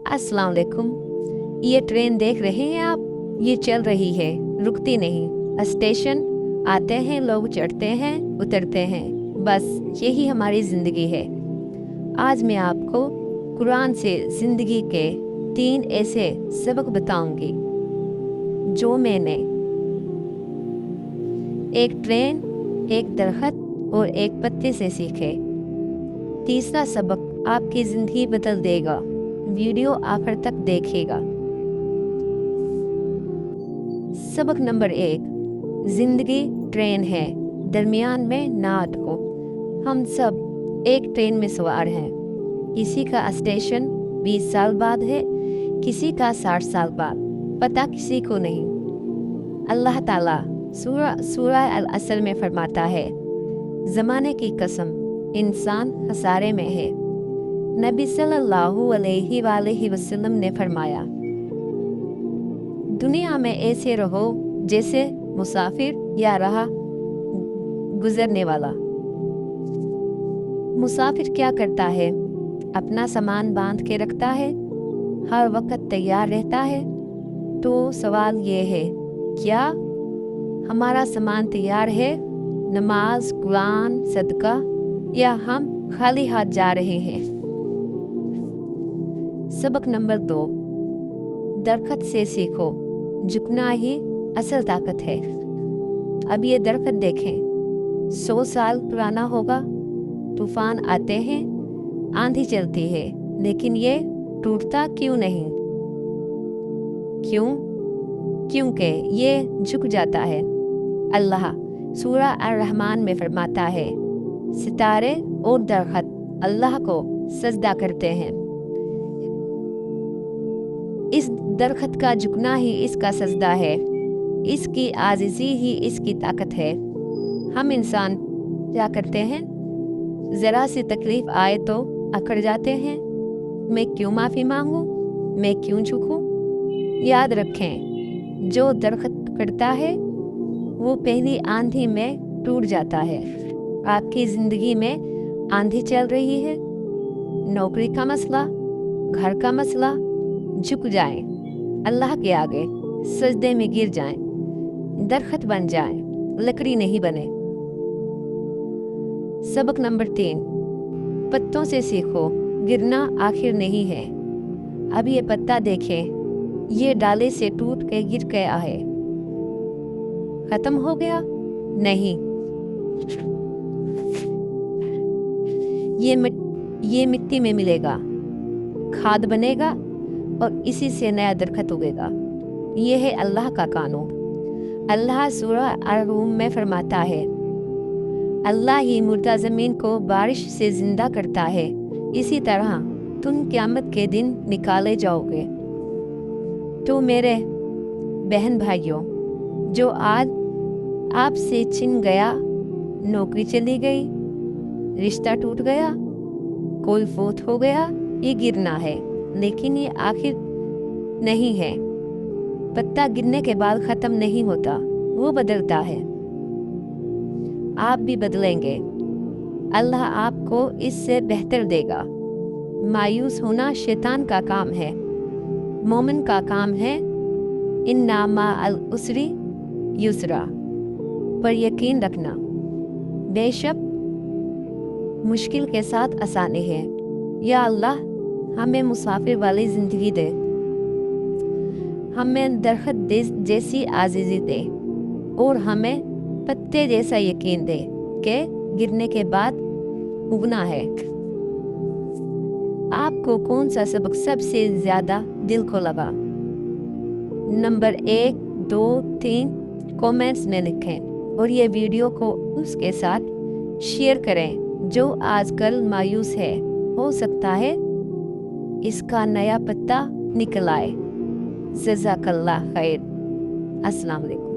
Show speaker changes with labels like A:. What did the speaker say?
A: अस्सलाम वालेकुम। ये ट्रेन देख रहे हैं आप, ये चल रही है, रुकती नहीं। स्टेशन आते हैं, लोग चढ़ते हैं, उतरते हैं, बस यही हमारी ज़िंदगी है। आज मैं आपको कुरान से ज़िंदगी के 3 ऐसे सबक बताऊंगी जो मैंने एक ट्रेन, एक दरख्त और एक पत्ते से सीखे। तीसरा सबक आपकी ज़िंदगी बदल देगा। वीडियो आखिर तक देखिएगा। सबक नंबर 1, जिंदगी ट्रेन है, दरमियान में ना अटको। हम सब एक ट्रेन में सवार हैं। किसी का स्टेशन 20 साल बाद है, किसी का 60 साल बाद, पता किसी को नहीं। अल्लाह ताला सूरह अल-असर में फरमाता है, ज़माने की कसम, इंसान खसारे में है। नबी सल्लल्लाहु अलैहि वसल्लम ने फरमाया, दुनिया में ऐसे रहो जैसे मुसाफिर या राह गुजरने वाला। मुसाफिर क्या करता है? अपना सामान बांध के रखता है, हर वक्त तैयार रहता है। तो सवाल ये है, क्या हमारा सामान तैयार है? नमाज, कुरान, सदका, या हम खाली हाथ जा रहे हैं? सबक नंबर 2, दरख्त से सीखो, झुकना ही असल ताकत है। अब ये दरख्त देखें, 100 साल पुराना होगा। तूफान आते हैं, आंधी चलती है, लेकिन ये टूटता क्यों नहीं? क्योंकि ये झुक जाता है। अल्लाह सूरह अर-रहमान में फरमाता है, सितारे और दरख्त अल्लाह को सजदा करते हैं। इस दरख्त का झुकना ही इसका सजदा है, इसकी आजिज़ी ही इसकी ताकत है। हम इंसान क्या करते हैं? ज़रा सी तकलीफ आए तो अकड़ जाते हैं। मैं क्यों माफ़ी मांगूं? मैं क्यों झुकूं? याद रखें, जो दरख्त पकड़ता है वो पहली आंधी में टूट जाता है। आपकी ज़िंदगी में आंधी चल रही है, नौकरी का मसला, घर का मसला, झुक जाएं, अल्लाह के आगे सजदे में गिर जाएं, दरख्त बन जाएं, लकड़ी नहीं बने। सबक नंबर 3, पत्तों से सीखो, गिरना आखिर नहीं है। अब ये पत्ता देखें, ये डाले से टूट के गिर गया है, खत्म हो गया? नहीं, ये मिट्टी में मिलेगा, खाद बनेगा और इसी से नया दरख्त उगेगा। ये है अल्लाह का कानून। अल्लाह सूरह अर-रूम में फरमाता है, अल्लाह ही मुर्दा ज़मीन को बारिश से ज़िंदा करता है। इसी तरह तुम क़यामत के दिन निकाले जाओगे। तो मेरे बहन भाइयों, जो आज आपसे छिन गया, नौकरी चली गई, रिश्ता टूट गया, कोई फौत हो गया, ये गिरना है, लेकिन ये आखिर नहीं है। पत्ता गिरने के बाद ख़त्म नहीं होता, वो बदलता है। आप भी बदलेंगे, अल्लाह आपको इससे बेहतर देगा। मायूस होना शैतान का काम है, मोमिन का काम है इन्ना मअल उसरी युसरा, पर यकीन रखना, बेशक मुश्किल के साथ आसानी है। या अल्लाह हमें मुसाफिर वाली ज़िंदगी दे, हमें दरख्त जैसी आज़ीज़ी दे और हमें पत्ते जैसा यकीन दे कि गिरने के बाद उगना है। आपको कौन सा सबक सबसे ज़्यादा दिल को लगा? नंबर 1, 2, 3 कमेंट्स में लिखें और ये वीडियो को उसके साथ शेयर करें जो आजकल मायूस है। हो सकता है इसका नया पत्ता निकल आए। जज़ाकल्लाह खैर। अस्सलाम वालेकुम।